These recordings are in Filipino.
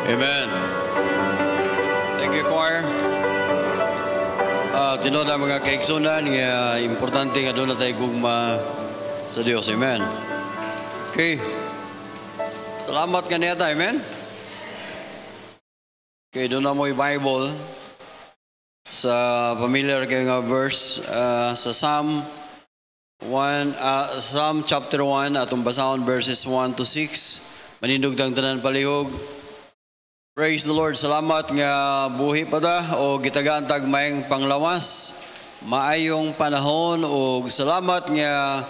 Amen. Thank you, choir. Tinood na mga kaigsunan, importante nga doon na tayo gugma sa Diyos. Amen. Okay. Salamat ka niya tayo. Amen. Okay, doon na mo yung Bible sa familiar kayo nga verse sa Psalm chapter 1 atong basahon verses 1 to 6. Manindog tang tanan palihog. Praise the Lord. Salamat nga buhi pa ta o gitagaan tag mayang panglawas. Maayong panahon o salamat nga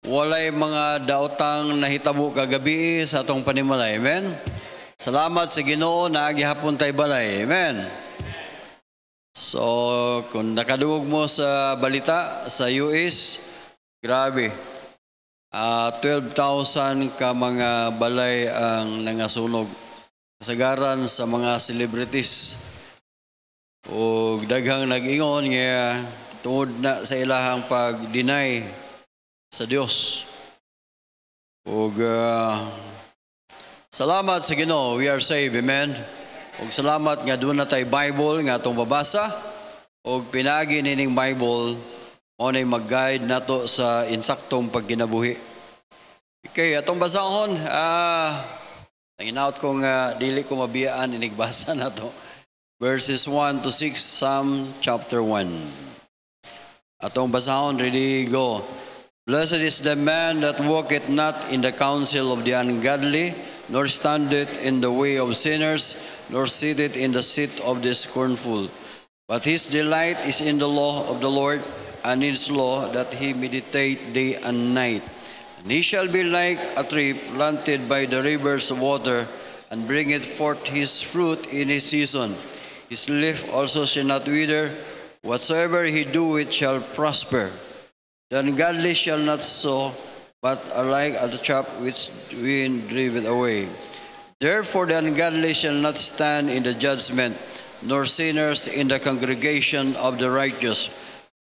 walay mga daotang nahitabo kagabi sa atong panimalay. Amen. Salamat sa Ginoo na gihapon tay balay. Amen. So, kung nakadugog mo sa balita sa US, grabe. 12,000 ka mga balay ang nangasunog. Kasagaran sa mga celebrities. O daghang nag-ingon nga tungod na sa ilahang pag-deny sa Dios. O salamat sa Ginoo, we are saved. Amen. O salamat nga doon na tayo Bible nga itong babasa. O pinagi nining Bible o na'y mag-guide nato sa insaktong pagkinabuhi. Okay, atong basahon, nanginaut kong dili ko mabiyaan inigbasa na to. Verses 1 to 6, Psalm chapter 1. Atong basahon, ready, go. Blessed is the man that walketh not in the counsel of the ungodly, nor standeth in the way of sinners, nor sitteth in the seat of the scornful. But his delight is in the law of the Lord, and in his law that he meditate day and night. And he shall be like a tree planted by the rivers of water, and bringeth forth his fruit in his season. His leaf also shall not wither, whatsoever he doeth shall prosper. The ungodly shall not sow, but are like the chaff which wind driveth away. Therefore the ungodly shall not stand in the judgment, nor sinners in the congregation of the righteous.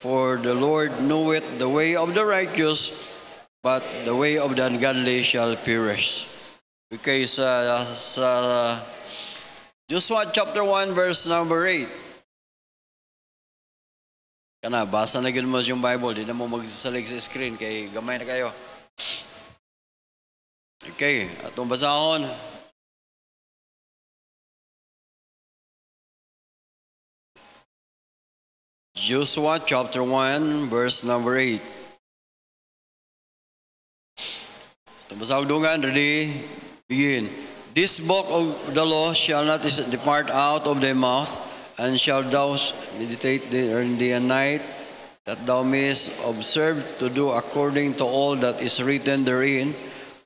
For the Lord knoweth the way of the righteous, but the way of the ungodly shall perish. Okay, sa Joshua chapter 1 verse number 8. Kana, basa na gano'n mo yung Bible. Di na mo magsasalig sa screen kay gamay na kayo. Okay, atong basahon. Joshua chapter 1 verse number 8. Atong basahon dungan, ready, begin. This book of the law shall not depart out of thy mouth, and shall thou meditate in day and night, that thou mayest observe to do according to all that is written therein.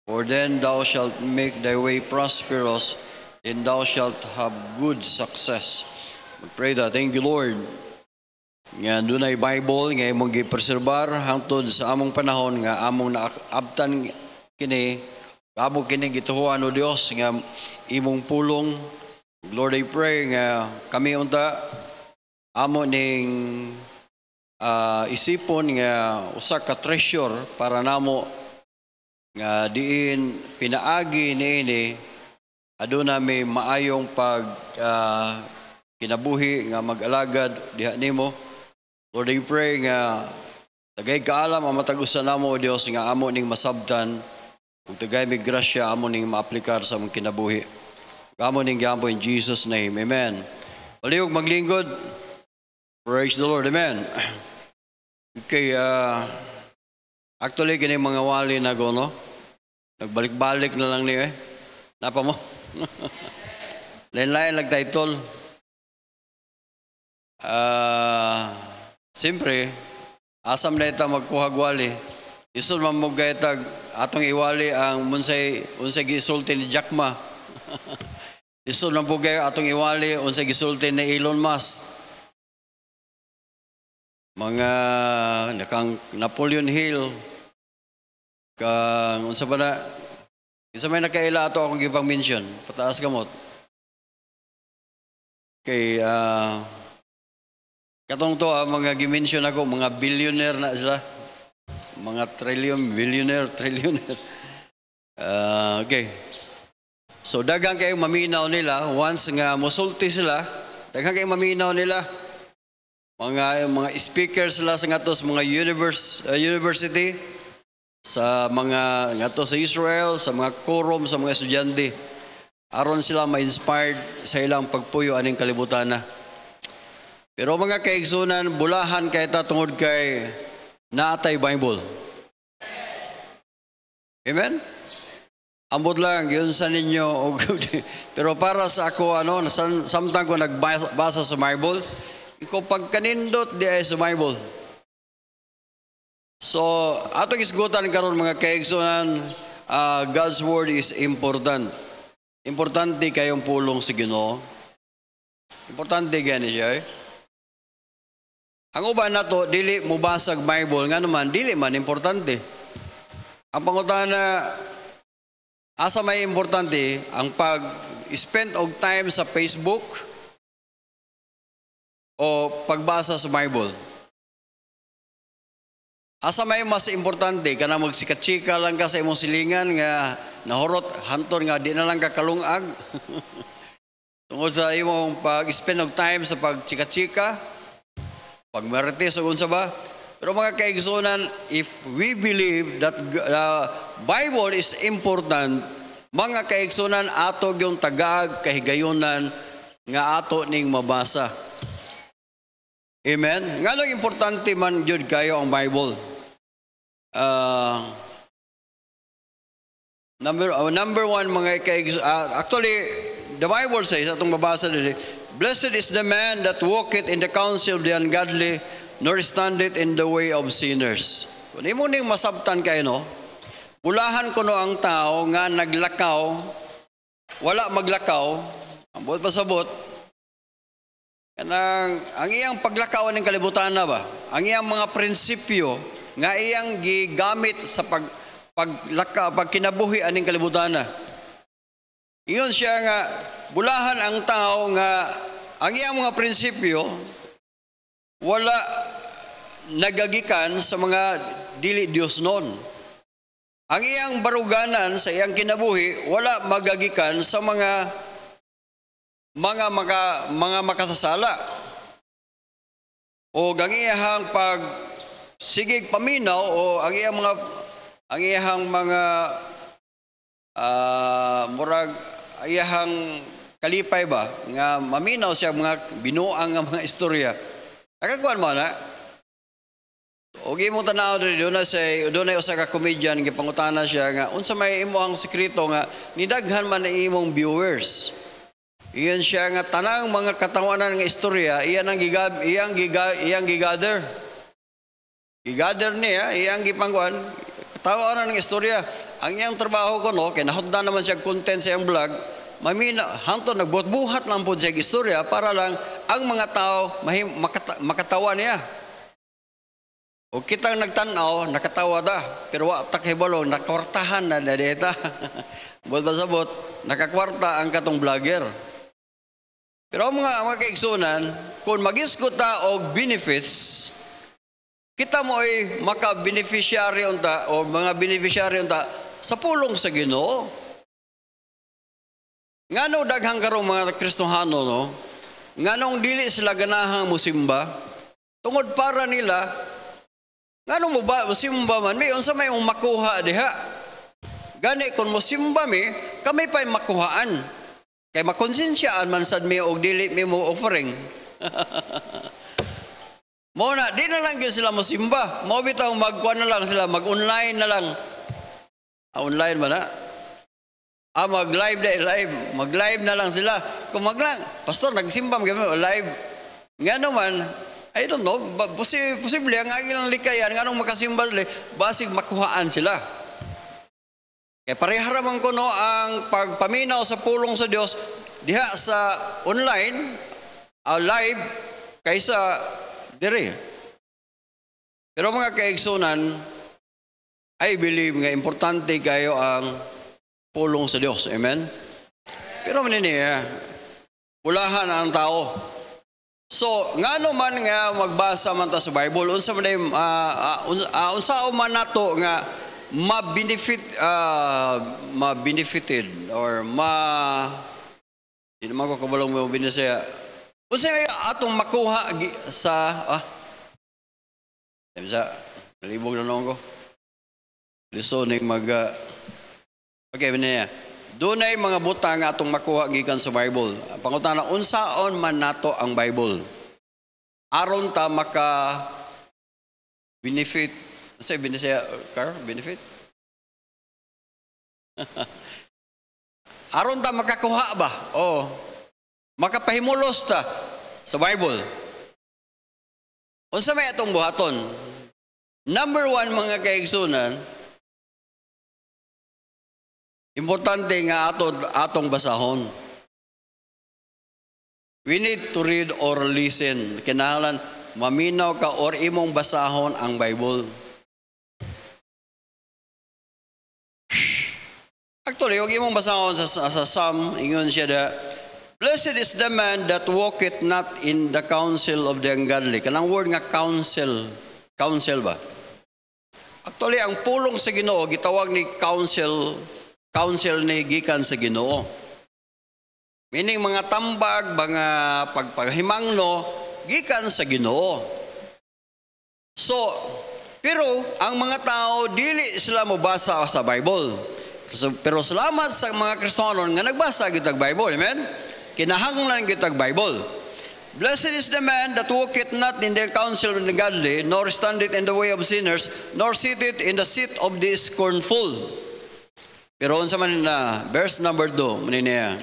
For then thou shalt make thy way prosperous, and thou shalt have good success. We pray that. Thank you, Lord. Nga doon ay Bible, nga imong gipreserbar hangtod sa among panahon, nga among naabtan kini, among kini gituhuan o Dios, nga imong pulong. Lord, I pray nga kami unta amo ning isipon nga usa ka treasure para namo nga diin pinaagi niini aduna may maayong pag kinabuhi nga mag-alagad diha nimo. Lord, I pray nga tagay kaalam ang matag-usa namo o Dios nga amo ning masabtan ug tagay mig grasya amo ning maaplikar sa among kinabuhi. Amo ning gampo in Jesus' name. Amen. Palihog maglingkod. Praise the Lord. Amen. Okay, actually, kini mga wali na go, no? Nagbalik-balik na lang niyo, Napa mo? Lain-lain nag-title. Siyempre, asam na ita magkuhag wali. Isul mamugaytag atong iwali ang unsay gisulti ni Jack Ma. Isul man pugay atong iwali unsay gisulti ni Elon Musk. Mga nakang Napoleon Hill kang unsa ba na isa may nakaila ato akong gipang mention pataas kamot kay katong to mga gi-mention ako mga billionaire na sila, mga trillion, billionaire, trillionaire. Okay. So daghang kayong maminaw nila once nga mosulti sila, daghang kayong maminaw nila. Mga speakers sila sa ngatos mga university, sa mga ngato sa Israel, sa mga quorum, sa mga estudyante. Aron sila ma-inspired sa ilang pagpuyo aning kalibutan na. Pero mga kaigsunan, bulahan kay ta tungod kay naatay Bible. Amen? Ambot lang, yun sa ninyo. Pero para sa ako, samtang ko nagbasa sa Bible, ikaw pagkanindot di ay sa Bible. So, atong isgutan karon mga kaigsunan, God's Word is important. Importante kayong pulong sa Ginoo. Importante gani siya. Ang uban nato dili mo basag Bible nga naman dili man importante. Ang pangutana asa may importante ang pag-spend og time sa Facebook o pagbasa sa Bible. Asa may mas importante ka na magsikat-chika lang ka sa imong silingan nga nahurot hanton nga di na lang ka kalungag. Tungod sa imong pag-spend og time sa pagchika-chika, pagmarites o unsa ba. Pero mga kaigsunan, if we believe that Bible is important, mga kaigsunan ato yung tagag kahigayunan nga ato ning mabasa. Amen? Nga nang importante man jud kayo ang Bible. Number one, mga actually, the Bible says, atong mabasa dili, blessed is the man that walketh in the counsel of the ungodly, nor standeth in the way of sinners. Kung imo ning masabtan kayo, no? Bulahan ko no ang tao nga naglakaw, wala maglakaw, ambot pasabot, ang iyang paglakaw ng kalibutan na ba? Ang iyang mga prinsipyo nga iyang gigamit sa pagkinabuhi aning kalibutan na. Iyon siya nga bulahan ang tao nga ang iyang mga prinsipyo wala nagagikan sa mga dili Dios noon. Ang iyang baruganan sa iyang kinabuhi wala magagikan sa mga makasasala. O ang iyang sigig paminaw o ang iyang mga murag iyang kalipay ba nga maminaw siya mga binuang nga mga istorya. Nakakuan mo na. Og imong tanaw diri doon na usa ka comedian gipangutana siya nga unsa may imo ang sekreto nga nidaghan man na imong viewers. Iyan siya nga tanang mga katawanan nga istorya iyang gigather. Gigather niya iyang gipangkuan katawanan nga istorya. Ang iyang trabaho ko no kay nahutdan naman siya content sa iyang vlog. Mamina hangtod nagbuhat-buhat lang po siya istorya para lang ang mga tao makatawa niya. O kitang nagtanaw, nakatawa da. Pero wa takibalo, nakwartahan na deta. Bot basabot, nakakwarta ang katong vlogger. Pero mga kaigsunan, kung mag-isgot ta og benefits, kita mo ay maka-beneficiary unta o mga beneficiary unta sa pulong sa Ginoo. Ngano daghang karong mga Kristohano no? Nganong dili sila ganahang musimba? Tungod para nila ngano mo ba musimba man may unsa may makuha diha? Gani kun musimba mi, kami pa'y makuhaan. Kay makonsensyaan man sad mi og dili mi mo offering. Mo na di na lang gyud sila musimba. Mao bitaw magkuan na lang sila, mag-online na lang. Online man na. Mag-live na lang sila. Kung pastor nagsimba kami live. Ngano man I don't know, posible ang ilang likayan, nganong makasimba sila, basig makuhaan sila. Kaya pareharaman ko no, ang pagpaminaw sa pulong sa Diyos, diha sa online, live, kaysa dire. Pero mga kaigsunan, I believe nga importante kayo ang pulong sa Diyos. Amen? Pero maniniya, ulahan ang tao. So, ngano man nga magbasa man ta sa Bible, unsa man unsa man nato nga ma-benefited or hindi naman ko kabalong mo binisaya. Kung sa'yo atong makuha sa, nalibog na noon ko. Lisoning okay, niya. Doon ay mga butang nga atong makuha gikan sa Bible. Pangutana, unsaon man nato ang Bible? Aron ta benefit. Ano binisaya, Carl? Benefit? Aron ta makakuha ba? O makapahimulos ta sa Bible. Unsa may atong buhaton? Number 1, mga kaigsunan, importante nga atong basahon. We need to read or listen. Kinahanglan maminaw ka or imong basahon ang Bible. Actually, huwag imong basahon sa Psalm, ingon siya da, blessed is the man that walketh not in the counsel of the ungodly. Kanang word nga counsel ba? Actually, ang pulong sa Ginoo gitawag ni counsel ni gikan sa Ginoo. Meaning mga tambag, mga pagpahimangno gikan sa Ginoo. So, pero ang mga tao dili sila mobasa sa Bible. Pero salamat sa mga Kristiyano nga nagbasa gyud og Bible. Amen. Kinahanglan gyud og Bible. Blessed is the man that walketh not in the counsel of the godly, nor standeth in the way of sinners, nor sitteth in the seat of the scornful. Pero unsa man na verse number 2 maniniya.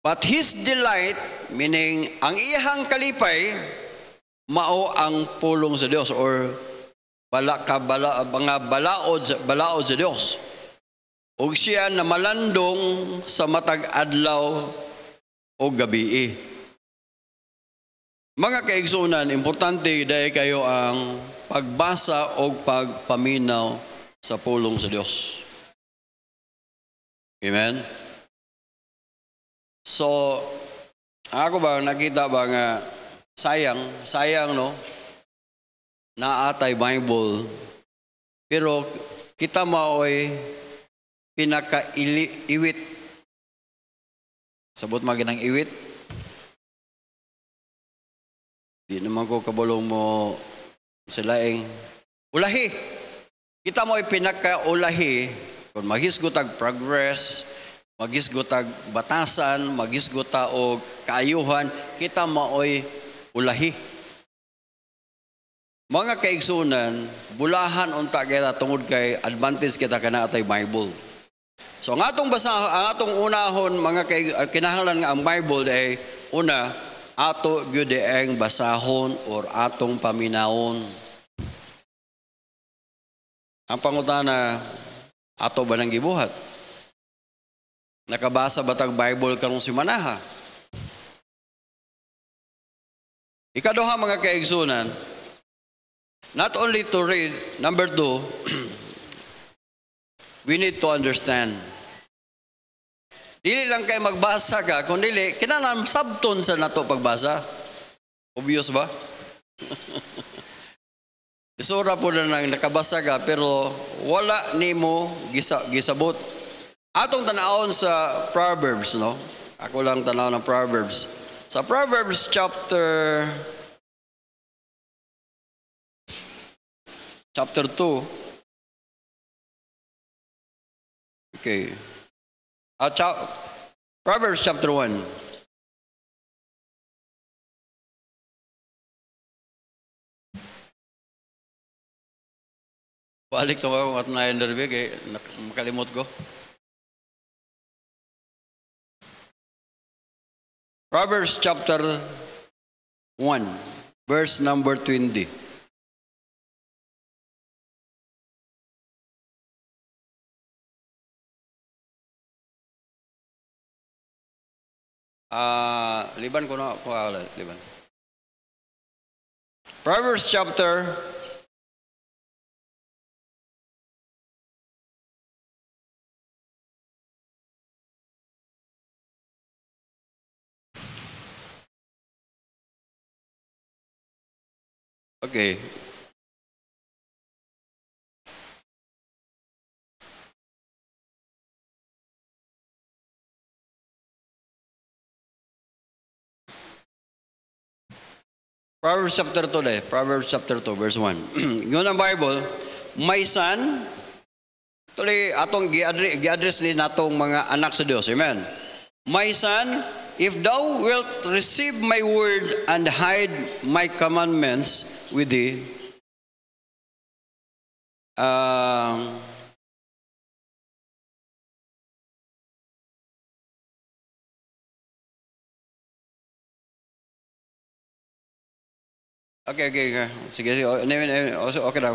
But his delight, meaning ang iyang kalipay, mao ang pulong sa Dios or mga balaod sa Dios. Ug siya na malandong sa matag adlaw o gabi. Mga kaigsunan, importante dahil kayo ang pagbasa o pagpaminaw sa pulong sa Dios. Amen? So, ako ba nakita ba nga sayang no? Naatay Bible, pero kita mao'y pinaka-iwit. Sabot maginang iwit. Di naman ko kabulong mo silaing ulahi. Kita mo'y pinaka-ulahi kung maghisgotag progress, maghisgotag batasan, maghisgotag og kaayuhan, kita mao'y ulahi. Mga kaigsunan, bulahan unta kita tungod kay advantage kita kana atay Bible. So ang atong unahon mga kinahanglan nga ang Bible ay una ato gyud ang basahon or atong paminawon. Ang pangutana, ato ba nang gibuhat? Nakabasa ba tag Bible karong simanaha? Ikaduha mga kaigsunan, not only to read, number 2, we need to understand. Dili lang kay magbasa ka, kung dili, kinahanglan sabton sa nato pagbasa. Obvious ba? Isura po na nang nakabasa ka, pero wala nimo gisabot. Atong tanawon sa Proverbs, no? Ako lang tanaw ng Proverbs. Sa Proverbs chapter 2. Okay. Proverbs chapter 1. Balik to ako at na-enerve kay makalimot ko. Proverbs chapter 1, verse number 20. Liban ko na ko liban. Proverbs chapter 1. Okay. Proverbs chapter 2 deh. Proverbs chapter 2 verse 1. Yun ang Bible. My son, tuloy atong gi-address ni natong mga anak sa Dios. Amen. My son, if thou wilt receive my word and hide my commandments with thee, Okay. Sige. Okay na.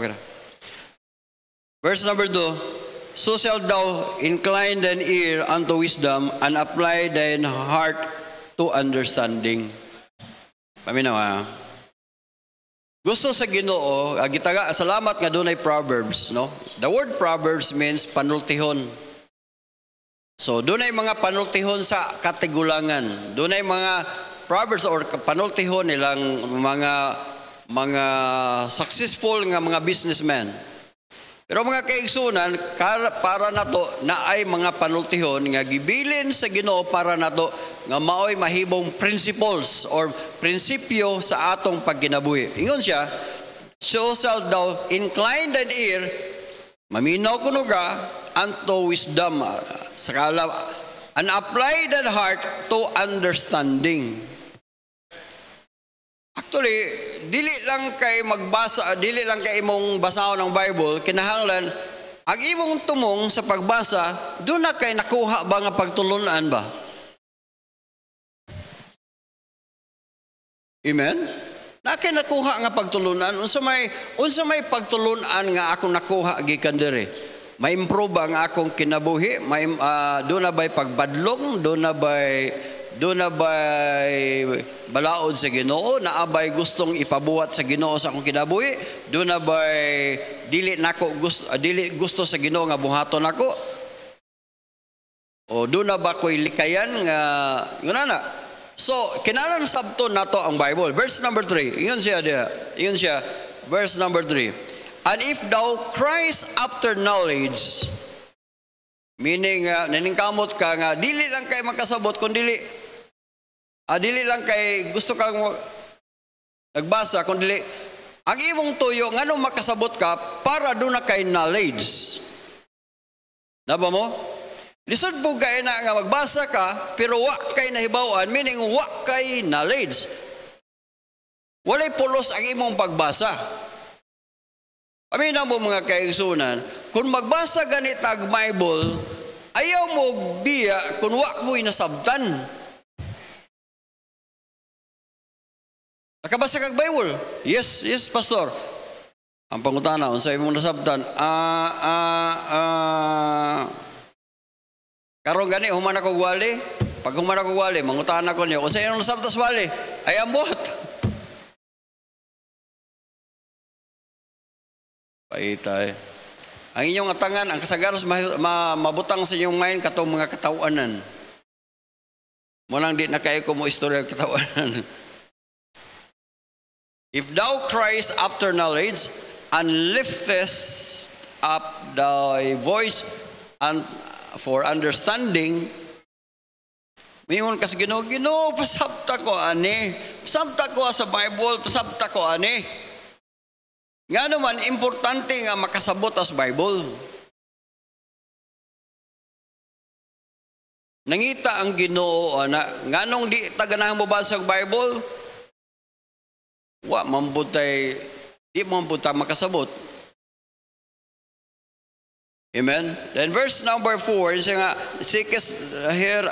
Verse number 2, so shalt thou incline thine ear unto wisdom and apply thine heart to understanding. Paminaw ha. Gusto sa Ginoo, gitaga, salamat nga dunay Proverbs, no? The word Proverbs means panultihon. So, dunay mga panultihon sa katigulangan. Dunay mga Proverbs or panultihon nilang mga successful nga mga businessmen. Pero mga kaigsunan, para nato na ay mga panultihon nga gibilin sa Ginoo para nato nga maoy mahibong principles or prinsipyo sa atong pagkinabuhi. Ingon siya, so shalt thou incline thine ear, maminaw kuno ka, unto wisdom, and apply thine heart to understanding. Actually, dili lang kay imong basahon ng Bible, kinahanglan ang imong tumong sa pagbasa, doon na kay nakuha ba nga pagtulunan ba? Amen? Na kay nakuha nga pagtulunan, unsa may pagtulunan nga akong nakuha gikan diri. May improve ang akong kinabuhi, doon na ba'y pagbadlong, doon na ba'y balaod sa Ginoo, naabay gustong ipabuhat sa Ginoo sa akong kinabuhi, doon na ba'y dili gusto sa Ginoo nga buhaton ako, o doon na ba ko'y likayan nga yun na. So kinahanglan sabton nato ang Bible. Verse number 3, iyon siya, verse number 3, and if thou cries after knowledge, meaning naningkamot ka nga dili lang kay makasabot kundi dili lang kay gusto kang nagbasa kundi ang imong tuyo ngano makasabot ka para do na kay knowledge. Naba mo? Lisod po kay na nga magbasa ka pero wa kay nahibaw-an, meaning wa kay knowledge. Walay pulos ang imong pagbasa. Amin mo mga kaigsunan, kung magbasa ganitag Bible, ayaw mo biya kung wa mo'y nasabtan. Nakabasa kag Bible? Yes, pastor. Ang pangutana, unsay imong nasabtan? Karon gani human ako wali. Pag human ako wali, mangutana ko niyo, unsay imong nasabtan sa wali? Ay ambot. Paitay. Ang inyong atangan, ang kasagaras mabutang sa inyong mind katong mga katawanan. Munang di na kayo ko mo istorya katawanan. If thou cries after knowledge and liftest up thy voice and for understanding, mingon ka sa Ginoo, pasabta ko ani. Pasabta ko sa Bible, pasabta ko ani. Nga naman, importante nga makasabot as Bible. Nangita ang Ginoo nga nung di taganang mo basa ang Bible, di mambutay makasabot. Amen? Then verse number 4, siya nga, seekest here,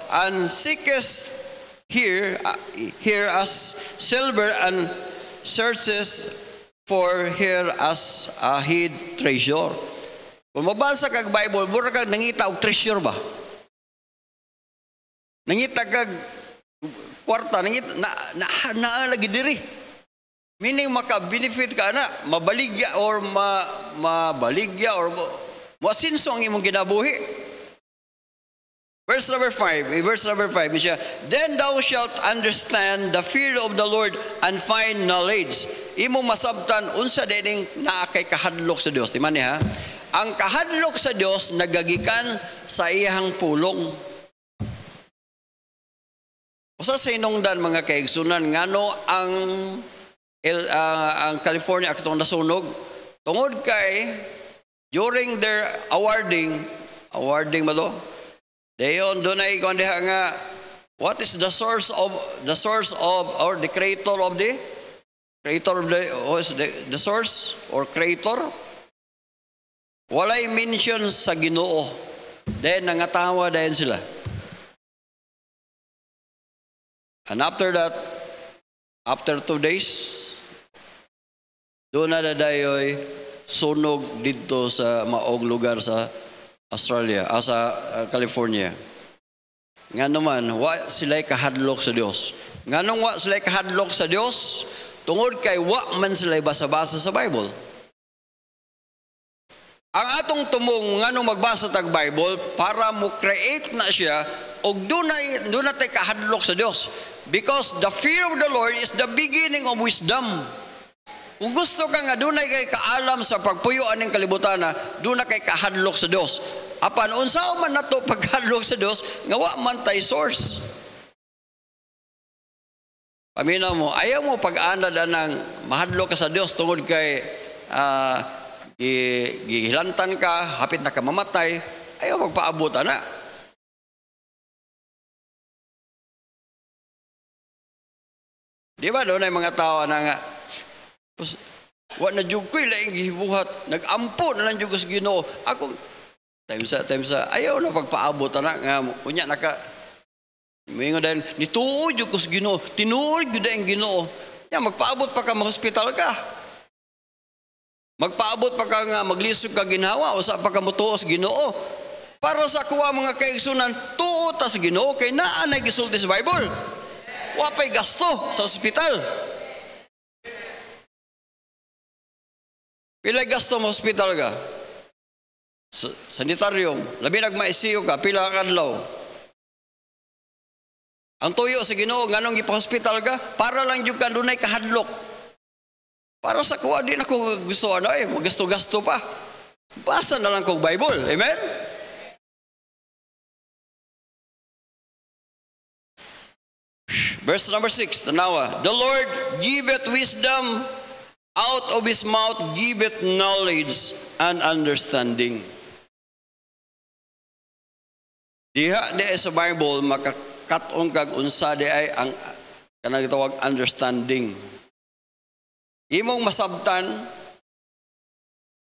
and seekest here as silver and searches for here as a hid treasure. Kung mabasa kag Bible, mura kag nangita og treasure ba? Nangita kag kwarta, nangita na lagi diri. Meaning maka-benefit ka na, mabaligya or mabaligya or masinso ang imong ginabuhi. Verse number 5, siya, then thou shalt understand the fear of the Lord and find knowledge. Imo masabtan unsa dining naa kay kahadlok sa Dios. Di man ha? Ang kahadlok sa Dios nagagikan sa iyang pulong. Usa sa hinungdan mga kaigsunan ngano ang California atong nasunog tungod kay during their awarding ba to? Dayon dunay kon diha nga what is the source of or the creator of the source or creator? Walay mention sa Ginoo. Then nangatawa dayon sila. And after that, after 2 days, doon na dayoy sunog dito sa maong lugar sa Australia, sa California. Nga naman, wa sila'y kahadlok sa Dios. Nga nung wa sila'y kahadlok sa Dios, tungod kay wa man sila'y basa-basa sa Bible. Ang atong tumong nga nung magbasa tag Bible para mo create na siya og dunay tay kahadlok sa Dios. Because the fear of the Lord is the beginning of wisdom. Kung gusto ka nga dunay kay kaalam sa pagpuyoan ng kalibutan na dunay kay kahadlok sa Dios. Apan unsa man nato pagkahadlok sa Dios nga wa man tay source. Paminaw mo, ayaw mo pag-anad anang mahadlok ka sa Dios tungod kay gihilantan ka, hapit na ka mamatay, ayaw magpaabot na. Di ba doon ay mga tao na nga, wa na jud ko'y laing gihibuhat, nag-ampo na lang jud ko sa Ginoo. Ako, time sa, ayaw na pagpaabot na nga, unya naka, may nga dahil, nituod jud ko sa Ginoo, tinuod jud ang Ginoo. Yan, magpaabot pa ka, ma-hospital ka. Magpaabot pa ka nga, maglisod ka ginhawa, o sa pagkamutuos Ginoo. Para sa kuha mga kaigsunan, tuot sa Ginoo, kay naan ay gisulti sa Bible. Wapay gasto sa ospital. Pila gasto mo ospital ka? Sanitaryum, labi nagmaisiyo ka, pila ka adlaw. Ang tuyo sa Ginoo nganong gipa-hospital ka para lang jud ka dunay kahadlok. Para sa kuha din ako gusto magasto-gasto pa. Basa na lang kong Bible. Amen? Verse number 6, tanawa. The Lord giveth wisdom, out of His mouth giveth knowledge and understanding. Diha sa Bible, makakatong kag unsa di ay ang kanang tawag understanding. Imong masabtan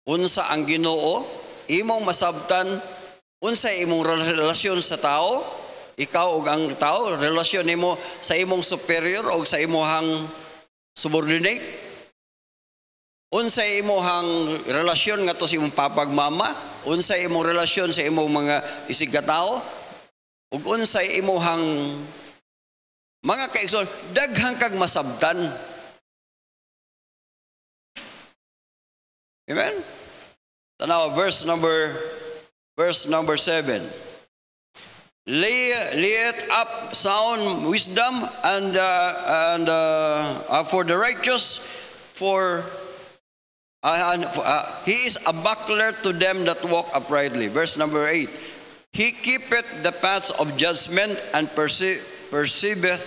unsa ang Ginoo, imong masabtan unsa imong relasyon sa tao, ikaw ug ang tao, relasyon nimo sa imong superior o sa imong subordinate. Unsay imong relasyon ngadto sa imong papag mama, unsay imong relasyon sa imong mga isig ka tao, ug unsay imong mga kaigsoon, daghang kag masabtan. Amen? Tanaw, verse number 7. Lay up sound wisdom and for the righteous, for he is a buckler to them that walk uprightly. Verse number 8. He keepeth the paths of judgment and perceiveth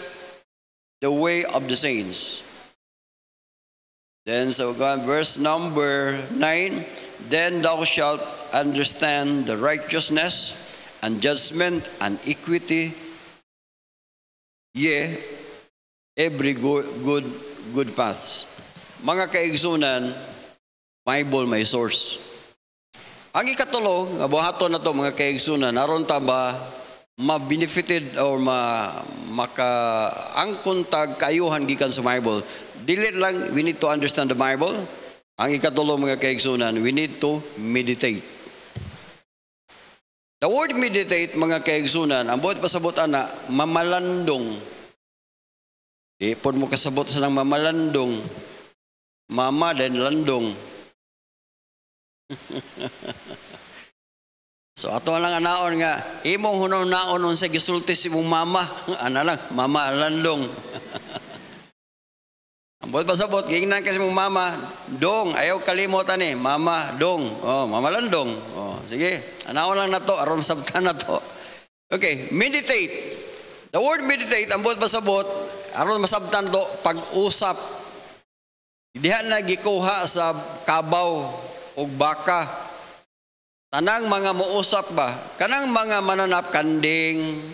the way of the saints. Then so God, verse number 9, then thou shalt understand the righteousness and judgment and equity, yea, every good paths. Mga kaigsunan, Bible may source. Ang ikatulo, nga buhaton na to mga kaigsunan, naron ta ba ma-benefited or maka-angkon tag kaayuhan gikan sa Bible. Dili lang, we need to understand the Bible. Ang ikatulo mga kaigsunan, we need to meditate. The word meditate mga kaigsunan, ang buhat pasabot na mamalandong. Ipon mo kasabot sa nang mamalandong. Mama then landong. So ato lang anaon nga imong hunaw-naon sa gisulti si mong mama, ana lang mama landong. Ang buhat pasabot gingnan kasi mong mama, dong ayaw kalimutan ni mama dong. Oh, mama landong. Oh, sige. Anaon lang nato aron sabtan nato. Okay, meditate. The word meditate, ang buot pasabot, aron masabtan do, pag-usap. Diha na gikuha sa kabaw o baka. Tanang mga muusap ba? Kanang mga mananap, kanding,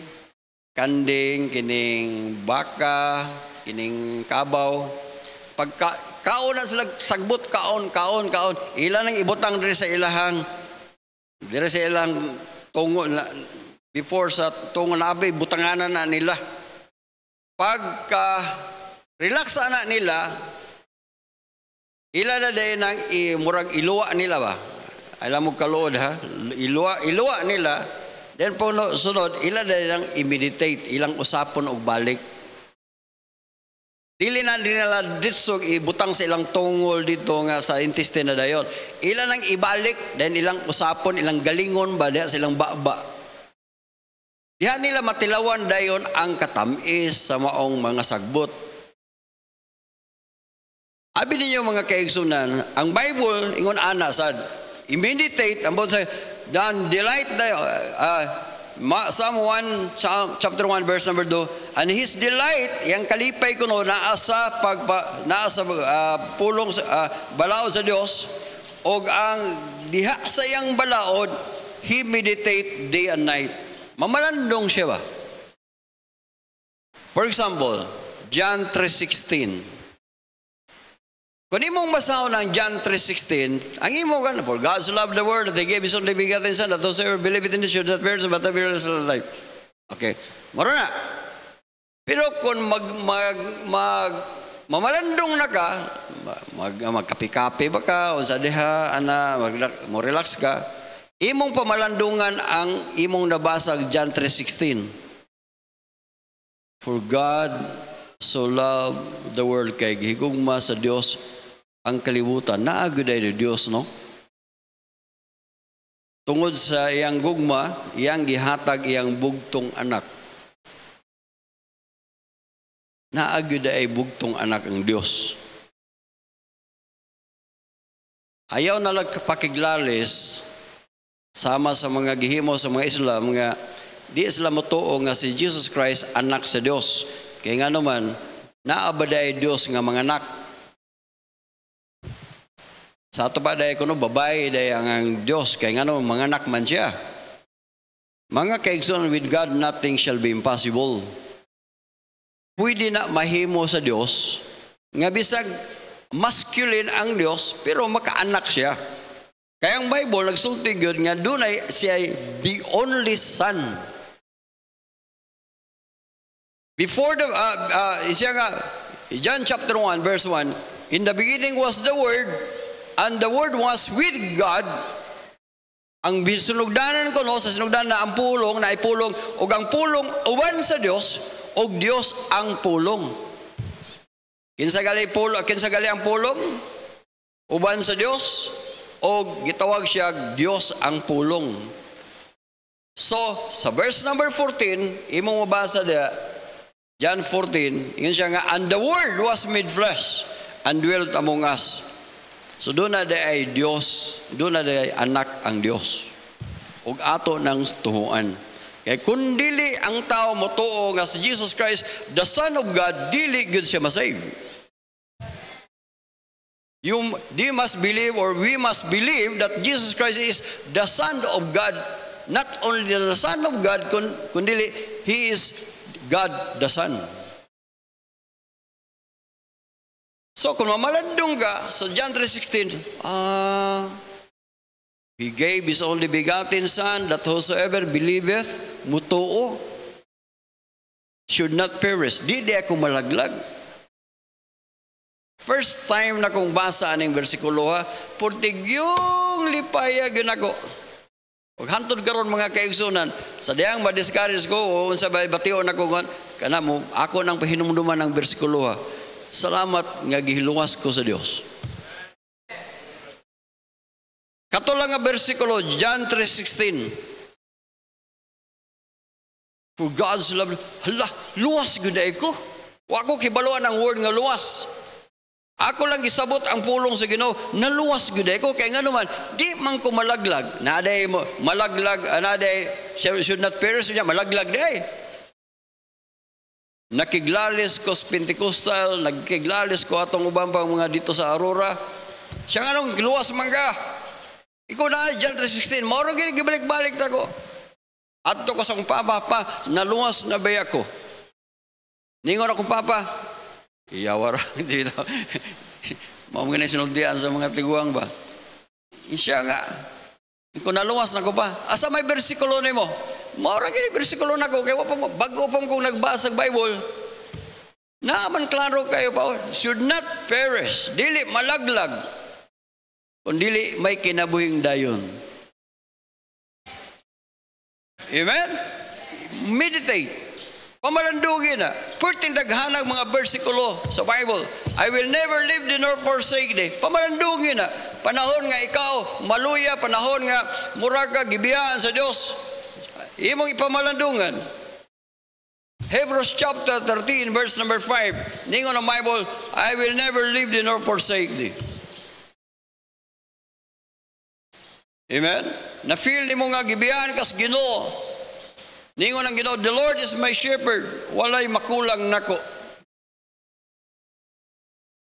kining baka, kining kabaw. Pagka kaon na sila sagbot, kaon. Ilan ang ibutang dire sa ilang tungo na, before sa tungo na abay, butanganan na nila. Pagka relax na nila, ila na dahil ng murag iluwa nila ba? Alam mo kaluod ha? Iluwa nila. Then po sunod, ila dahil ng i-meditate, ilang usapon o balik. Dili na nila ditsog, ibutang sa ilang tungol dito nga sa intestine na dayon. Ila nang ibalik, then ilang usapon, ilang galingon ba, diha silang baba. Diha nila matilawan dayon ang katamis sa maong mga sagbot. Abi ninyo mga kaigsunan, ang Bible ingon ana sad i-meditate about sa dan delight dayo Psalm 1 chapter 1 verse number 2, and his delight yang kalipay kuno naa sa pulong balaod sa Dios, og ang diha sa iyang balaod he meditate day and night. Mamalandong siya ba? For example, John 3:16. Kung imong basahon ang John 3:16, ang imo kan, for God so loved the world that He gave His only begotten Son, that whosoever believeth in Him should not perish but have everlasting life. Okay, maro na. Pero kung mamalandong na ka, magkapi-kapi ba ka, o sa diha, mo relax ka, imong pamalandungan ang imong nabasag John 3:16. For God so loved the world, kay gihigugma sa Dios ang kalibutan. Naagud ay ni Dios, no? Tungod sa iyang gugma, iyang gihatag iyang bugtong anak. Naagud ay bugtong anak ang Dios. Ayaw na pakiglalis sama sa mga gihimo sa mga Islam nga di sila motuo nga si Jesus Christ anak sa Dios. Kaya nga naman, naabaday Diyos nga mga anak. Sa ato pa dahi kuno, babae dahi ang Diyos. Kaya nga naman, mga anak man siya. Mga kaigsoon, with God, nothing shall be impossible. Pwede na mahimo sa Diyos, nga bisag masculine ang Diyos, pero makaanak siya. Kaya ang Bible, nagsulti yun nga, doon ay siya the only son. Before the, John chapter 1, verse 1, in the beginning was the Word, and the Word was with God. Ang sinugdanan ko no, sa sinugdanan na ang pulong, na ipulong, o ang pulong uban sa Diyos, o Diyos ang pulong. Kinsagali ang pulong, uban sa Diyos, o gitawag siya, Diyos ang pulong. So, sa verse number 14, imong mabasa dia, John 14, yun siya nga, and the Word was made flesh and dwelt among us. So doon na ay Diyos, doon na ay anak ang Diyos. Ug ato ng tuhuan. Kaya kung dili ang tao motuo nga si Jesus Christ, the Son of God, dili gud siya masave. We must believe that Jesus Christ is the Son of God. Not only the Son of God, kundi He is God the Son. So kung mamalandong ka sa John 3:16, He gave His only begotten Son, that whosoever believeth, mutuo, should not perish. Di ako malaglag. First time na kong basa aning bersikulo ha, purtig yung lipaya yun ako. Huwag hantod karon mga kaigsunan, sa diyang madiscourage ko, o sa bation ako, kanamo, ako nang pahinumduman ng bersikulo ha. Salamat nga gihiluwas ko sa Dios. Kato lang nga bersikulo, John 3:16. For God's love, hala, luwas gud ko. Wa ko kibaluan ang word nga luwas. Ako lang isabot ang pulong sa Ginoo, naluwas gud ko kay nga naman di man ko malaglag. Naday mo malaglag, naday should not perish niya malaglag di ay. nakiglalis ko sa Pentecostal, nagkiglalis ko atong ubang pang mga dito sa Aurora. Siya nga nung giluwas mangga. Ikaw na, John 3:16, maurang ginigibalik-balik na ko. Adto ko sa kong papa, naluwas na ba ako? Ningon akong papa, iyawara, dito. Mga nga sinuldian sa mga tiguang ba? Siya nga, kung naluwas na ko pa, asa may bersikulo ni mo? Maurang gini bersikulo na ko, kaya bago pa kung nagbasa ng Bible, naaman klaro kayo pa, should not perish, dili malaglag, kung dili may kinabuhing dayon. Amen? Meditate. Pamalandugin na. Purting daghanag mga bersikulo sa Bible. I will never leave thee nor forsake thee. Pamalandugin na. Panahon nga ikaw, maluya, panahon nga murag ka, gibiyaan sa Diyos. Imong ipamalandungan. Hebrews chapter 13, verse number 5. Ningon ang Bible, I will never leave thee nor forsake thee. Amen? Na-feel ni mo nga gibiyaan kas Ginoo. Ningon ang Ginoo, the Lord is my shepherd, walay makulang nako.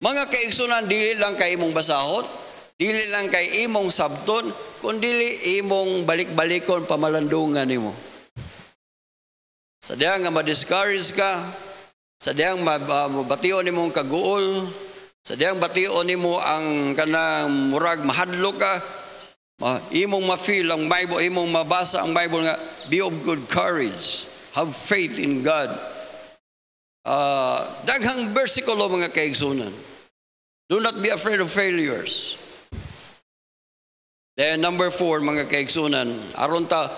Mga kaigsunan, dili lang kay imong basahon, dili lang kay imong sabton, kundi imong balik-balikon pamalandungan nimo. Sa diyang nga ma-discourage ka, sa diyang mabation nimo ang kaguol, sa diyang bation nimo ang kanang murag mahadlo ka, imong ma-feel ang Bible, imong mabasa ang Bible nga, be of good courage, have faith in God. Daghang bersikulo mga kaigsunan. Do not be afraid of failures. Then number 4 mga kaigsunan, aron ta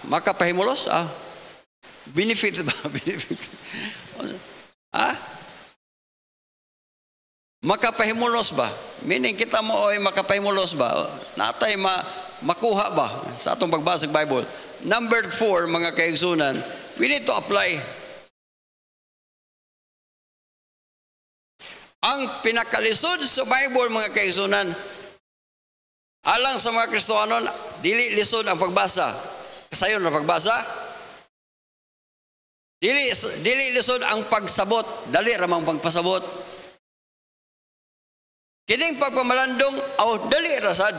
makapahimulos? Benefit ba? Benefit. Makapahimulos ba? Meaning kita mo ay makapahimulos ba? Natay makuha ba sa atong pagbasa ng Bible? Number 4 mga kaigsunan, we need to apply. Ang pinakalisod sa Bible mga kaigsunan, alang sa mga Kristohanon, dili lisod ang pagbasa. Kasayon na pagbasa. Dili lisod ang pagsabot, dali ramang pagpasabot. Kining pagpamalandong, dali rasad.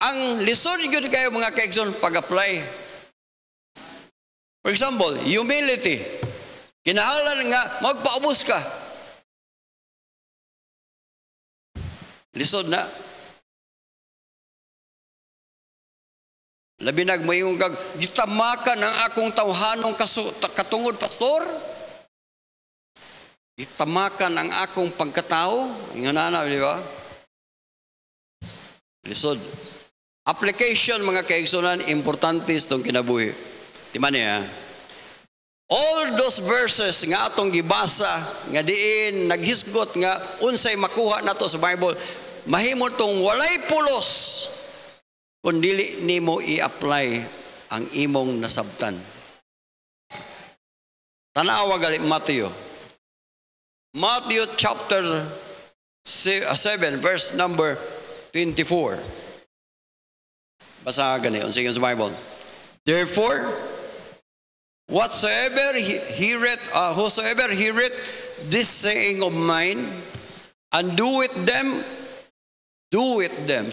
Ang lisod yun kayo mga kaigsoon pag-apply. For example, humility. Kinahanglan nga, magpaubos ka. Lisod na. Labi nagmayong kag gitamakan ang akong tawhanong katungod pastor. Gitamakan ang akong pagkatao, ingonana di ba? Lisod. Application mga kaigsunan importante itong kinabuhi. Di man niya. All those verses nga atong gibasa nga diin naghisgot nga unsay makuha nato sa Bible, mahimo tong walay pulos kung dili nimo i-apply ang imong nasabtan. Tanawa gali Matthew chapter 7 verse number 24. Basa gani unsay sa Bible. Therefore, whosoever heareth this saying of mine and doeth them.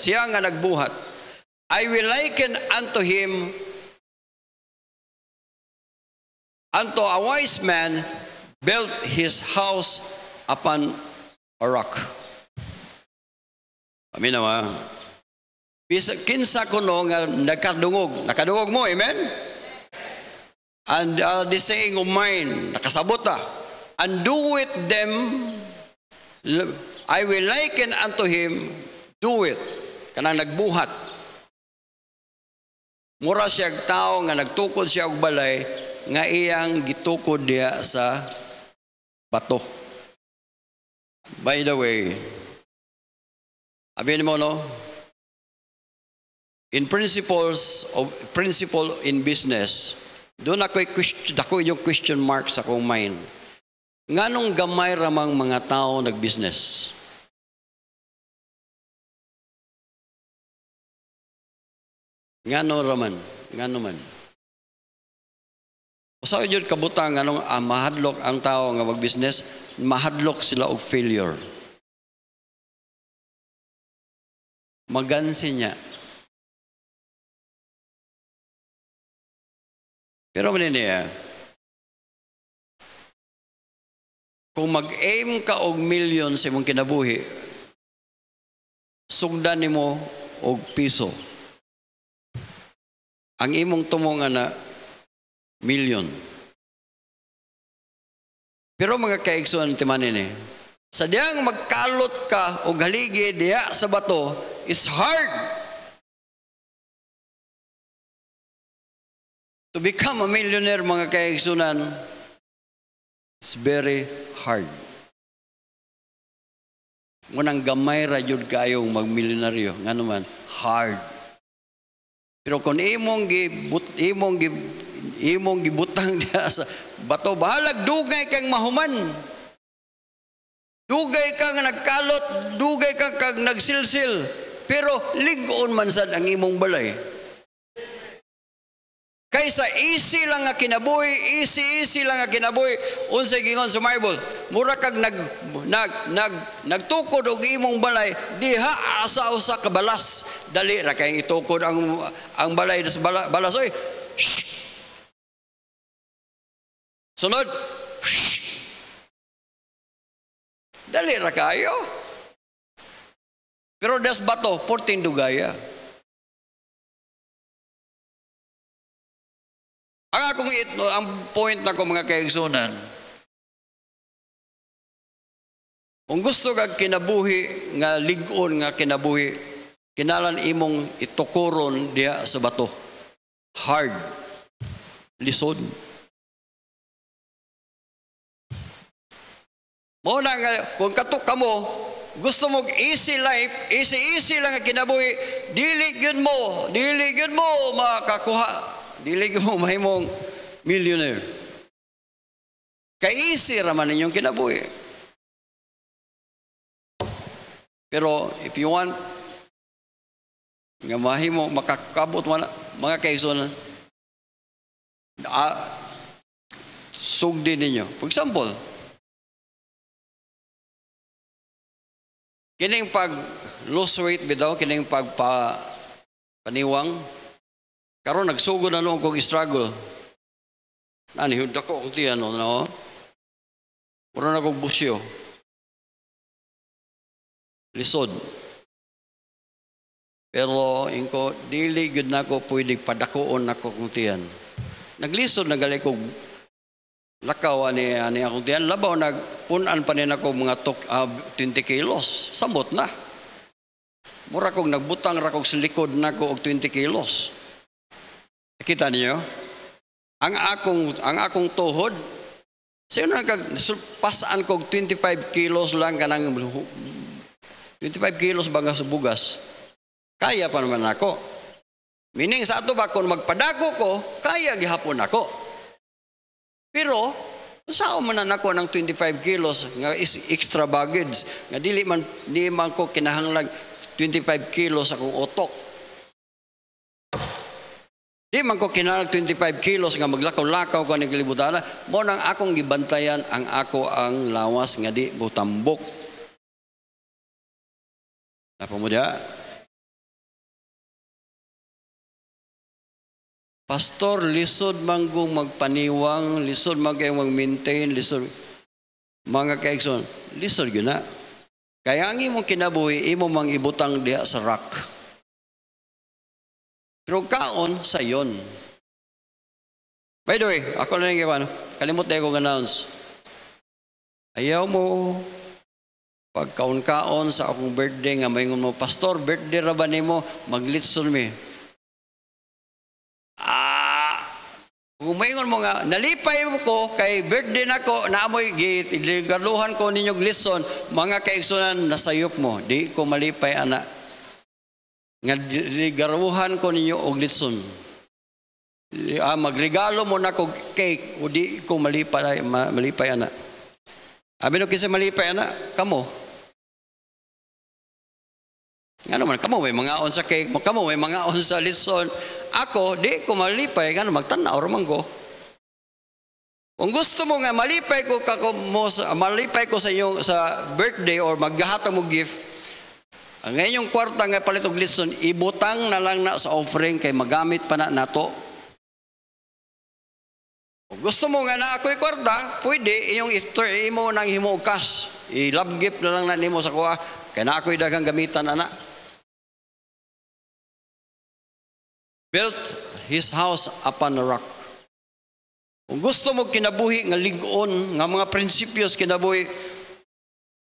Siya nga nagbuhat. I will liken unto him unto a wise man built his house upon a rock. Amin naman. Kinsa kuno nga nakadungog mo, amen? And the saying of mine, nakasabot ta. And do with them, I will liken unto him, do it. Kanang nagbuhat. Mura siya tao nga nagtukod siya og balay nga iyang gitukod diya sa bato. By the way, abin mo no, in principle in business, doon ako yung question mark sa akong mind. Nganong gamay ramang mga tao nag-business? Ngano raman, ngano man. Usaw jud kabutang anong mahadlok ang tao nga mag-business, mahadlok sila og failure. Magansi niya. Pero maniniya, kung mag-aim ka og million sa imong kinabuhi, sugdan nimo og piso. Ang imong tumong na million. Pero mga kaigsoon timanin sa diyang magkalot ka o haligi diya sa bato, it's hard to become a millionaire, mga kaigsunan. It's very hard. Ngunang gamay ra jud kayong magmilyonaryo, nga naman hard. Pero kung imong gibutang diya sa bato, bahalag dugay kang mahuman. Dugay kang nagkalot, dugay kang nagsilsil, pero lig-on man sad ang imong balay. Kaysa easy lang nga kinabuhi, easy lang nga kinabuhi, unsay gingon sa Bible, mura kag nagtukod og imong balay, diha asa usa ka balas. Dali ra kay itukod ang balay sa balas oy. Sunod. Dali ra kayo. Pero das bato, 14 dugaya. Ang point na ko, mga kaigsunan, kung gusto kag kinabuhi nga lig-on nga kinabuhi, kinalan imong itukuron diya sa bato. Hard. Lisod. Mo na nga, kung katok ka mo, gusto mo easy life, easy lang nga kinabuhi, dili gyud mo makakuha. Dili mo mahimong millionaire. Kay easy raman ninyong kinabuhi. Pero if you want nga mahimo makakabot mga kaigsoon, sugdi ninyo. For example, kining pag lose weight bitaw, kining paniwang, karon nagsugod na noong kong struggle. Nanihod ako kung tiyan, no? Puro na kong busyo. Lisod. Pero, inko, dili good na ako pwede padakoon na ko kung tiyan. Naglisod na gali kong lakaw ani akong tiyan. Labaw, nagpunan pa rin ako mga 20 kilos. Samot na. Mura kong nagbutang ra kong sa likod na ko og 20 kilos. Kita niyo? Ang akong tuhod, sino pasaan ko 25 kilos lang kanang 25 kilos baga sa bugas. Kaya pa naman ako. Meaning sa ato ba kung magpadako ko, kaya gihapon ako. Pero saan man ako ng 25 kilos nga extra baggage nga di man ko kinahanglan 25 kilos akong otok. Di man ko kinahanglan 25 kilos nga maglakaw-lakaw ko ng kalibutan. Mo nang akong gibantayan ang ang lawas nga di butambok. Napamudya? Pastor, lisod manggong magpaniwang, lisod mag-maintain, lisod. Mga kaigsoon, lisod yun na. Kaya ang imong kinabuhi, imo mang ibutang diha sa rock. Pero kaon sa yon. By the way, ako na yung kalimut na akong announce. Ayaw mo pagkaon-kaon sa akong birthday nga mayngon mo, Pastor, birthday ra ba nimo? Maglitson mi. Kung mayngon mo nga, nalipay ko kay birthday nako, naamoy gigaluhan ko ninyong lison, mga kaigsunan nasayop mo. Di ko malipay ana. Nga ligaruhan ko ninyo og litson. Magregalo mo na kog cake o di ko malipay ana. Abi no kinsa malipay ana? Kamo. Nga naman, kamo may mga on sa cake, kamo may mga on sa litson. Ako, di ko malipay, nga magtanaw raman ko. Kung gusto mo nga malipay ko malipay ko sa iyong sa birthday or maghahatag mo gift, ang inyong kwarta nga palit og litson, ibutang na lang na sa offering kay magamit pa na nato. Kung gusto mo nga na ako'y kwarta, pwede iyong imo nang himo og cash. I-love gift na lang na nimo sa kuha kay na ako'y daghang gamitan ana. Built his house upon a rock. Kung gusto mo kinabuhi nga lig-on, nga mga prinsipyos kinabuhi,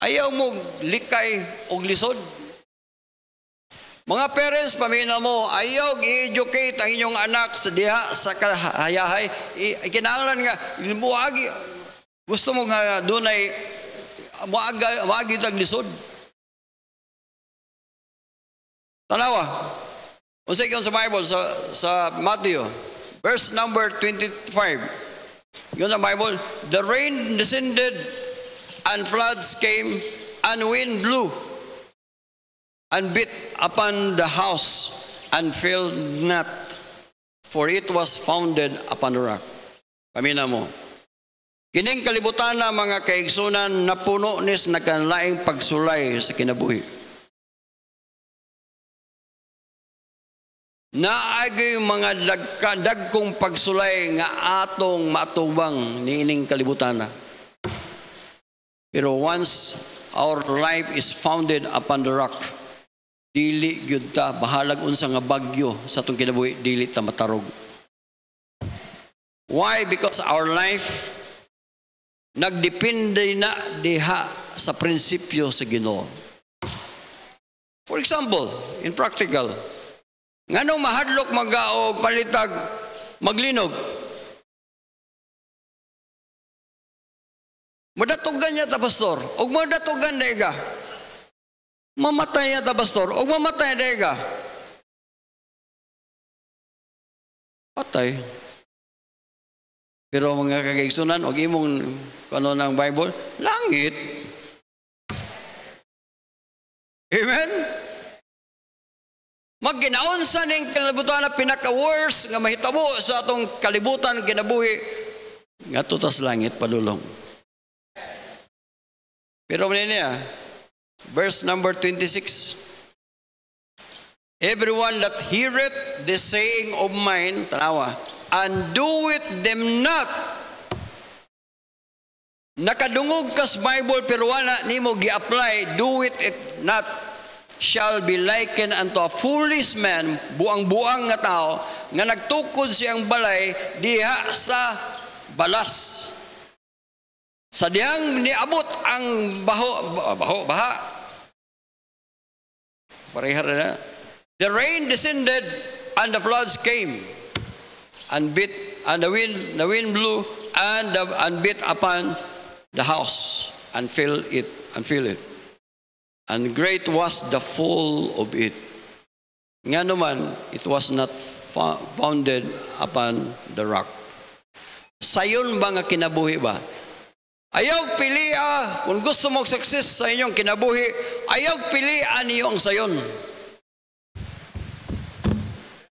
ayaw mo likay o lisod. Mga parents, pamina mo, ayaw i-educate ang inyong anak sa diha, sa kahayahay. Kinahanglan nga, muagi, gusto mo nga doon ay muagi tag lisod. Tanawa, unsay sa Bible, sa Matthew, verse number 25. Yun ang Bible. The rain descended and floods came and wind blew and beat upon the house and filled not, for it was founded upon the rock. Pamina mo. Kining kalibutan na mga kaigsunan na puno nis nagkanlaing pagsulay sa kinabuhi. Naagay mga dagkong pagsulay nga atong matubang niining kalibutan na. Pero once our life is founded upon the rock, dili gyud ta bahalag unsa nga bagyo sa atong kinabuhi, dili ta matarog. Why? Because our life nagdepende na diha sa prinsipyo sa Ginoo. For example, in practical, nganong mahadlok magaog palitag maglinog? Madatugan niya ta pastor, og madatugan dayga. Mamatay niya ta pastor, og mamatay dayga. Patay. Pero mga kagaigsunan, og imong kano ng Bible, langit. Amen? Magginaon sa ning kalibutan na pinaka-worst nga mahitabo sa atong kalibutan kinabuhi nga tutas langit padulong. Pero niya, verse number 26. Everyone that heareth the saying of mine, tanawa, and doeth them not. Nakadungog kas Bible pero wala nimo gi-apply, doeth it not, shall be likened unto a foolish man, buang-buang nga tao, nga nagtukod siyang balay diha sa balas. Sa dihang niabot ang baha. Parehar na. The rain descended and the floods came and beat, and the wind blew and beat upon the house and filled it. And great was the fall of it. Nga naman, it was not founded upon the rock. Sayon ba nga kinabuhi ba? Ayaw pilia, kung gusto mong success sa inyong kinabuhi, ayaw pilian niyo ang sayon.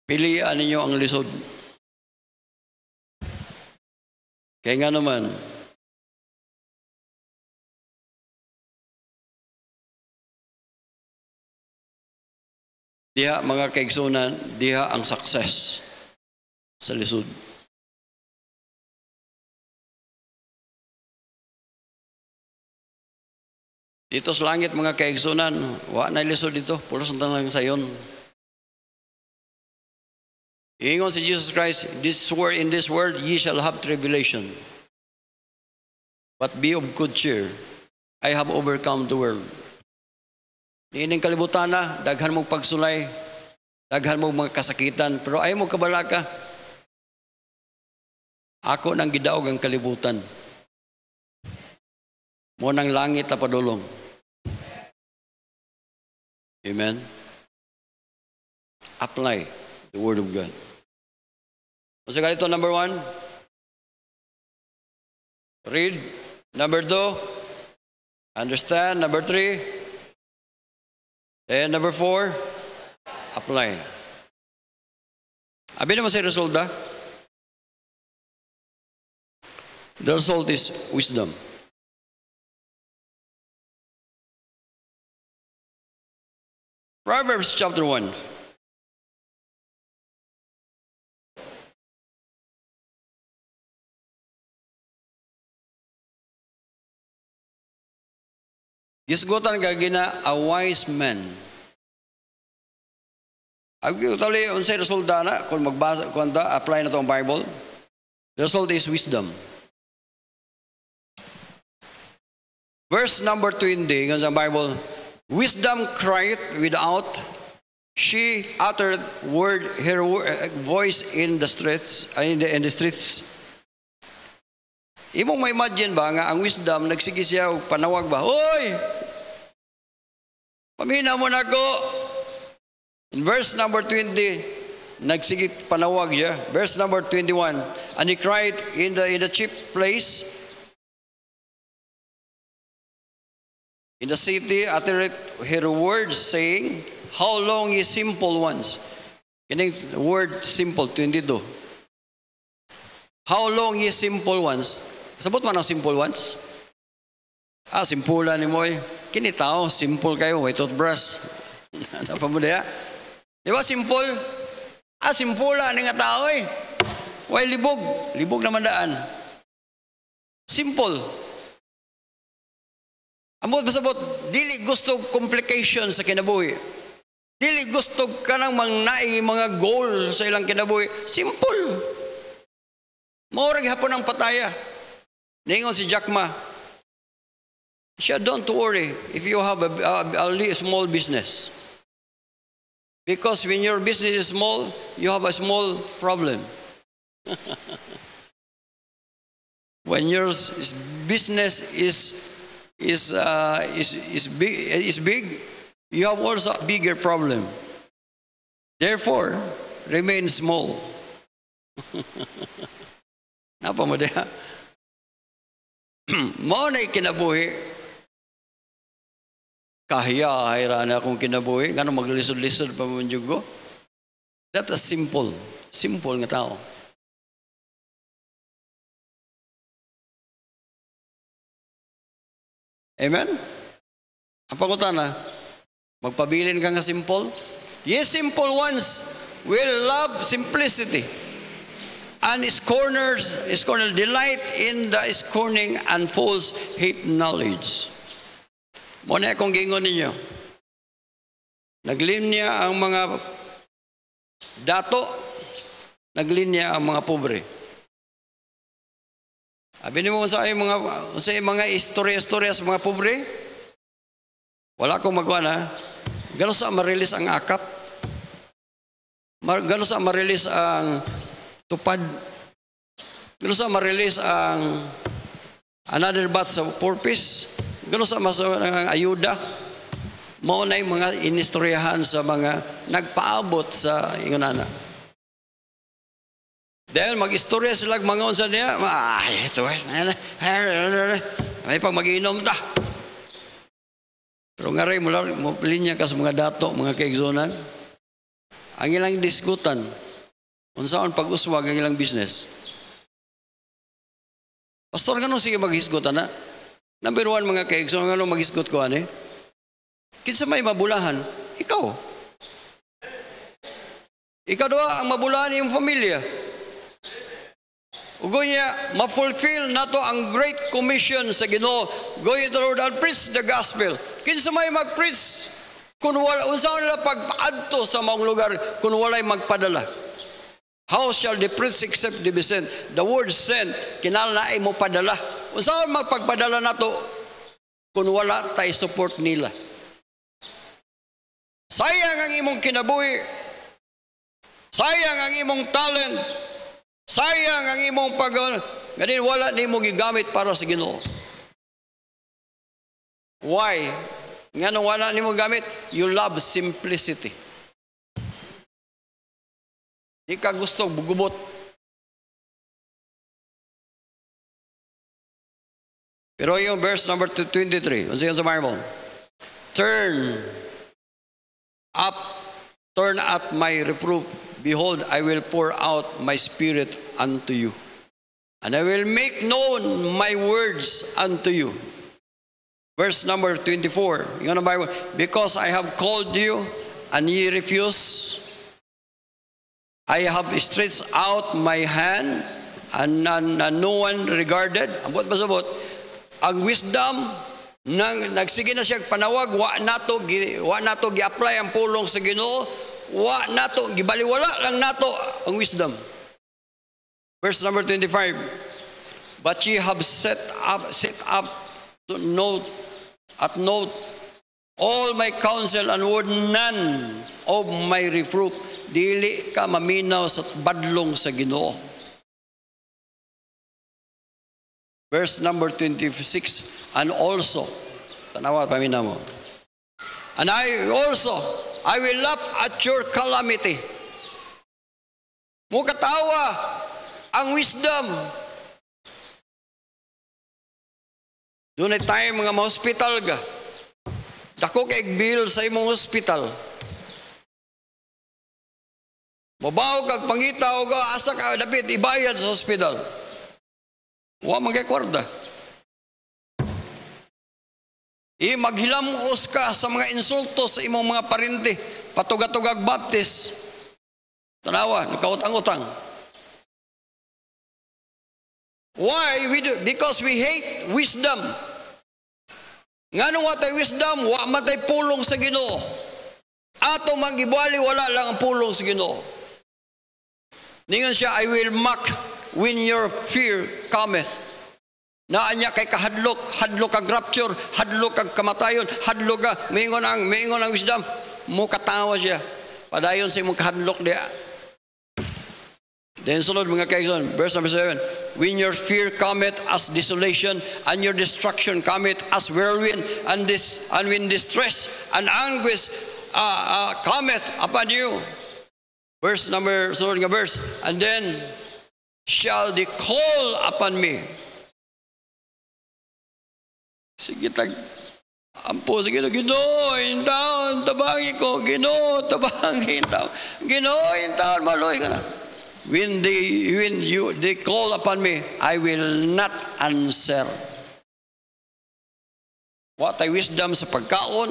Pilian niyo ang lisod. Kaya nga naman, diha mga kaigsunan, diha ang success sa lisod. Dito sa langit mga kaigsunan, wa na lisod dito, pulos na lang sayon. Ingon si Jesus Christ, in this world ye shall have tribulation. But be of good cheer. I have overcome the world. Niining kalibutan na, daghan mong pagsulay, daghan mong mga kasakitan, pero ayaw mong kabalaka. Ako nang gidaog ang kalibutan. Mo nang langit na padulong. Amen? Apply the Word of God. So ganito, number 1. Read. Number 2. Understand. Number 3. Then number 4, apply. Abi naman sa resulta. The result is wisdom. Proverbs chapter 1. Gisgutan ka gina a wise man. Ako tali unsay resulta na kung magbasa kung apply na to ang Bible. The result is wisdom. Verse number 20 ng Bible, wisdom cried without, she uttered her voice in the streets, in the streets. Imong ma-imagine ba nga ang wisdom nagsige siya og panawag ba? Hoy! Pamina mo na ko. In verse number 20, nagsige panawag siya. Verse number 21, and he cried in the chief place, in the city, uttered her words, saying, how long ye simple ones? Kining word simple, 22. How long ye simple ones? Sabot man ang simple ones? Simpulan ni mo eh. Kini tao, simple kayo, may toothbrush. Ano pa mo diya? Di ba simple? Simpulan ni nga tao eh. Why libog? Libog naman daan. Simple. Amot basabot, dili gusto complication sa kinabuhi. Dili gusto ka nang mangnai mga goal sa ilang kinabuhi. Simple. Maurag hapon ang pataya. Ningon si Jack Ma, siya, don't worry if you have a small business. Because when your business is small, you have a small problem. When your business is big, you have also a bigger problem. Therefore, remain small. Napa mo diya? Mao na kinabuhi. Kahiya, hayra na akong kinabuhi. Ngano maglisod-lisod pa mo ko? That is simple. Simple nga tao. Amen? Ang pangutan na, magpabilin ka nga simple? Yes, simple ones will love simplicity. And scorners delight in the scorning and false hate knowledge. Muna akong gingon ninyo. Naglinya ang mga dato, naglinya ang mga pobre. Abi nimo sa mga istorya-istorya sa mga pobre. Wala akong magawa na. Gano sa ma-release ang akap? Gano sa ma-release ang tupad? Gano sa ma-release ang another batch sa purpose? Gano sa ang ayuda? Mao na yung mga inistoryahan sa mga nagpaabot sa ingonana. Dahil mag-istorya sila mga unsa niya, ito may pag mag-inom ta. Pero nga rin, mo linya ka sa mga dato, mga kaigsonan, ang ilang diskutan, unsaon pag-uswag ang ilang business. Pastor, ganun sige mag-hisgutan na? Number 1, mga kaigsonan, ganun mag-hisgut ko, kinsa may mabulahan, ikaw. Ikaw doa ang mabulahan iyong pamilya. Ugonya, ma-fulfill nato ang Great Commission sa Ginoo. Go ye the Lord and preach the gospel. Kinsa may mag-preach, kung wala, unsaon nila pagpaadto sa maong lugar, kung wala'y magpadala. How shall they preach except they be sent? The word sent, kinalaay mo padala. Unsaon magpagpadala nato, kung wala tay support nila. Sayang ang imong kinabuhi. Sayang ang imong talent. Sayang ang imong ganin wala nimo gigamit para sa Ginoo. Why? Ngano wala nimo gamit? You love simplicity. Di ka gusto bugubot. Pero yung verse number 23, ano sa Bible? Turn up, turn at my reproof. Behold, I will pour out my spirit unto you, and I will make known my words unto you. Verse number 24, yung Bible, because I have called you, and ye refuse. I have stretched out my hand, and no one regarded. Ambot ba sabot? Ang wisdom, nagsige na siya panawag, wa nato gi-apply ang pulong sa Ginoo, wa nato gibaliwala lang nato ang wisdom. Verse number 25, but ye have set up to note all my counsel, and would none of my reproof. Dili ka maminaw sa badlong sa Ginoo. Verse number 26, and also, tanawa pamina mo, and I will laugh at your calamity. Mukatawa ang wisdom. Doon ay tayo mga ma-hospital ga. Dako kay bill sa imong hospital. Mabaw kag pangita o asa ka dapat ibayad sa hospital. Wa magkakwarda. Maghilamos ka sa mga insulto sa imong mga parente, patugatugag baptist. Tanawa, nakautang-utang. Why? Because we hate wisdom. Ngano wa tay wisdom, wa matay pulong sa Ginoo. Ato magibali wala lang ang pulong sa Ginoo. Ningon siya, I will mock when your fear cometh. Naanya kay kahadlok, hadlok kag rapture, hadlok kag kamatayon, hadlok ka, mingon ang wisdom, mo katawa siya. Padayon sa imong kahadlok dia. Then sulod mga kaigsoon, verse number 7, when your fear cometh as desolation, and your destruction cometh as whirlwind, and when distress and anguish cometh upon you. Verse number, sulod nga verse, and then shall they call upon me. Sige ampo sige Ginoo, intaon tabangi ko, Ginoo tabangin taon, Ginoo intaon maloy ka na. When they call upon me, I will not answer. What ay wisdom sa pagkaon.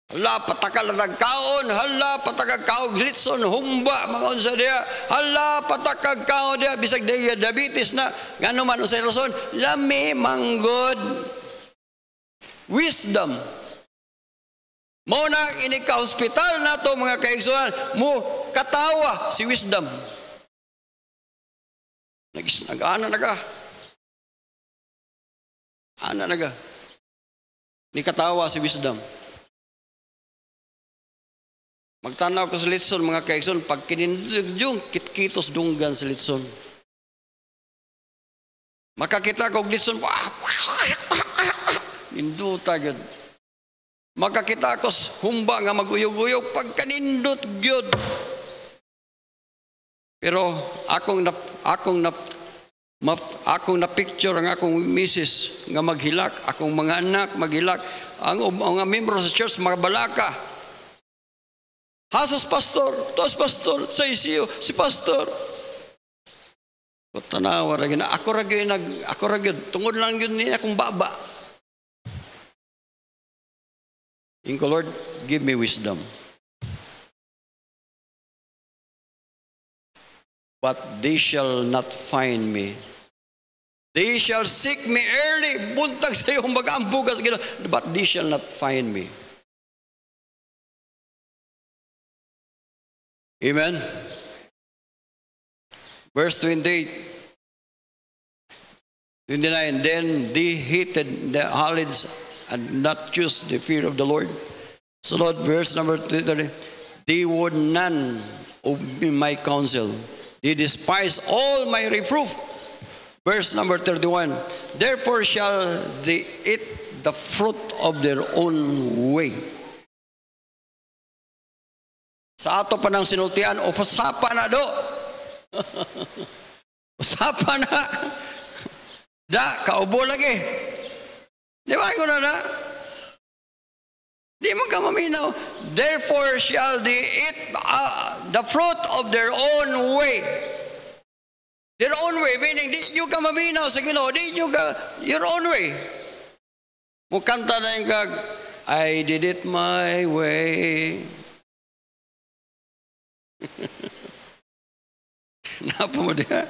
Hala patakal na kaon, hala patakag kaog litson, humba mga unsa dia, hala patakag kaon dia bisag diabetes na, ngano man unsay rason, lami manggod. Wisdom. Mao na ini ka hospital nato mga kaigsuhan, mo katawa si wisdom. Nag-ana naga. Ana naga. Ni katawa si wisdom. Magtanaw ko sa litson mga kaigsoon, pag kinindugyong kitkitos dunggan sa litson. Makakita ko litson, induta gyud. Makakita ko humba nga maguyog-uyog pag kanindot gyud. Pero akong na picture ang akong misis nga maghilak, akong mga anak maghilak, ang mga membro sa church mga balaka. Hasos pastor, tos pastor, sa isiyo, si pastor. Tanawa ra gyud, ako ra gyud, tungod lang gyud ni akong baba. Inko Lord, give me wisdom. But they shall not find me. They shall seek me early. Buntag sa iyong mag-ambugas, but they shall not find me. Amen. Verse 28, 29, then they hated the harlots and not choose the fear of the Lord. So Lord, verse number 30, they would none obey my counsel. They despise all my reproof. Verse number 31, therefore shall they eat the fruit of their own way. Sa ato pa ng sinultian, o pasapa na do. Pasapa na. Da, kaubo lagi. Di ba ko na? Di mo ka maminaw. Therefore shall they eat the fruit of their own way. Their own way, meaning, di nyo ka maminaw sa Ginoo, di nyo ka, your own way. Mukanta na yung kag, I did it my way. Napa mo diya?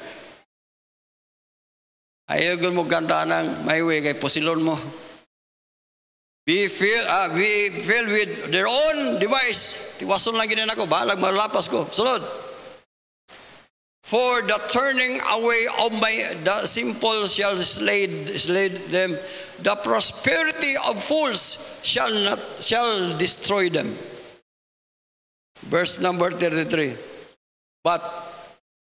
Ayaw mo kanta ng my way, kay posilon mo. Be filled with their own device. Tiwason lang ginin ako, balag malapas ko. Sunod. For the turning away of the simple shall slay them. The prosperity of fools shall destroy them. Verse number 33. But,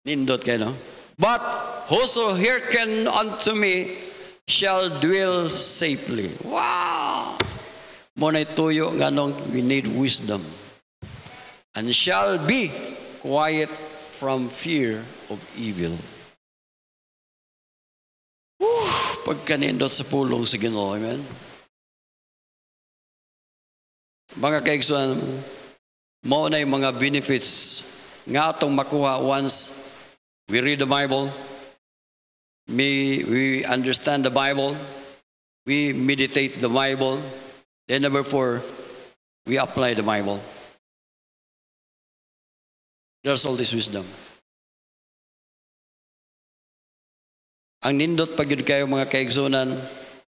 nindot kayo, no? But whoso hearken unto me shall dwell safely. Wow! Muna'y tuyo nga nung we need wisdom. And shall be quiet from fear of evil. Pagkanindot sa pulong sa Ginoo, amen? Mga kaigsuhan, mao na yung mga benefits nga atong makuha once we read the Bible, we understand the Bible, we meditate the Bible, then number 4, we apply the Bible. There's all this wisdom. Ang nindot pagyud kayo mga kaigsunan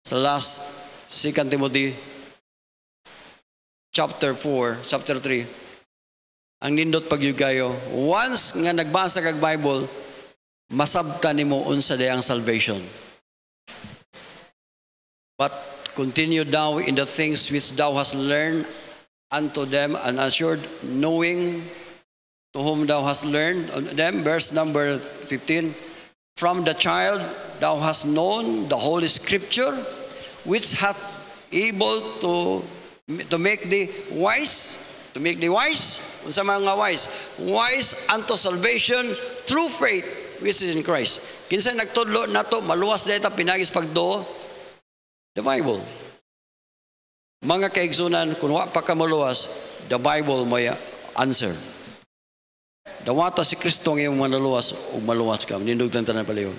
sa last 2 Timothy chapter 3. Ang nindot pagyud kayo, once nga nagbasa kag Bible, masabtan nimo unsa dayang salvation. But continue thou in the things which thou hast learned unto them and assured, knowing to whom thou hast learned them. Verse number 15. From the child thou hast known the Holy Scripture, which hath able to make thee wise. To make thee wise. Unsa mga wise? Wise unto salvation through faith which is in Christ. Kinsa nagtudlo nato maluwas dayta pinagis pagduo? The Bible. Mga kaigsunan, kung wa pa ka maluwas, the Bible may answer. Dawata si Kristo ang iyong manaluwas o maluwas ka. Nindugtan tanan palayo.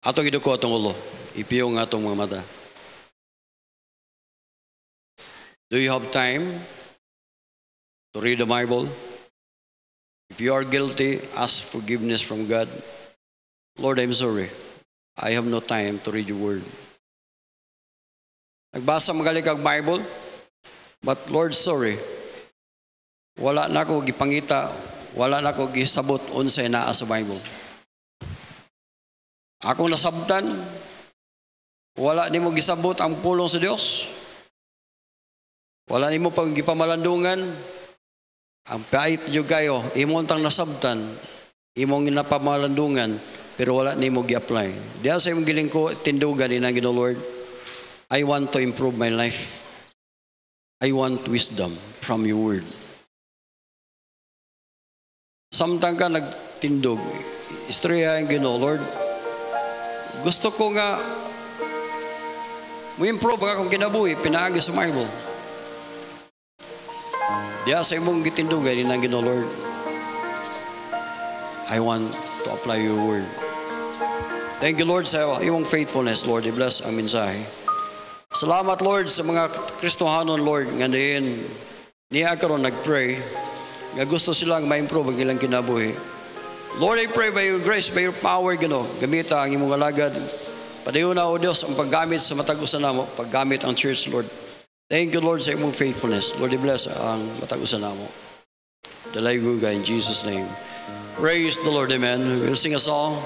Atong iduko atong ulo. Ipiyong atong mga mata. Do you have time to read the Bible? If you are guilty, ask forgiveness from God. Lord, I'm sorry. I have no time to read your word. Nagbasa magaling kag Bible, but Lord, sorry. Wala na ko gipangita, wala na ko gisabot unsay naa sa Bible. Akong nasabtan, wala nimo gisabot ang pulong sa Dios. Wala nimo pang gipamalandungan. Ang pait jud kayo, imong tang nasabtan, imong ginapamalandungan, pero wala nimo gi-apply. Diya sa imong giling ko tindugan ina Ginoo Lord. I want to improve my life. I want wisdom from your word. Samtang ka nagtindog, istorya ang Ginoo Lord. Gusto ko nga mo-improve akong kinabuhi, pinaagi sa Bible. Diya sa imong gitindugan ina Ginoo Lord. I want to apply your word. Thank you Lord sa imong faithfulness, Lord. I-bless ang mensahe. Salamat Lord sa mga Kristohanon Lord nga diin niya karon nagpray nga gusto silang ma-improve ang ilang kinabuhi. Lord, I pray by your grace, by your power, Ginoo, gamita ang imong alagad. Padayon na o Dios ang paggamit sa matag usa namo, paggamit ang church Lord. Thank you Lord sa imong faithfulness. Lord, I-bless ang matag usa namo. Dalay ko in Jesus' name. Praise the Lord, amen. We'll sing a song.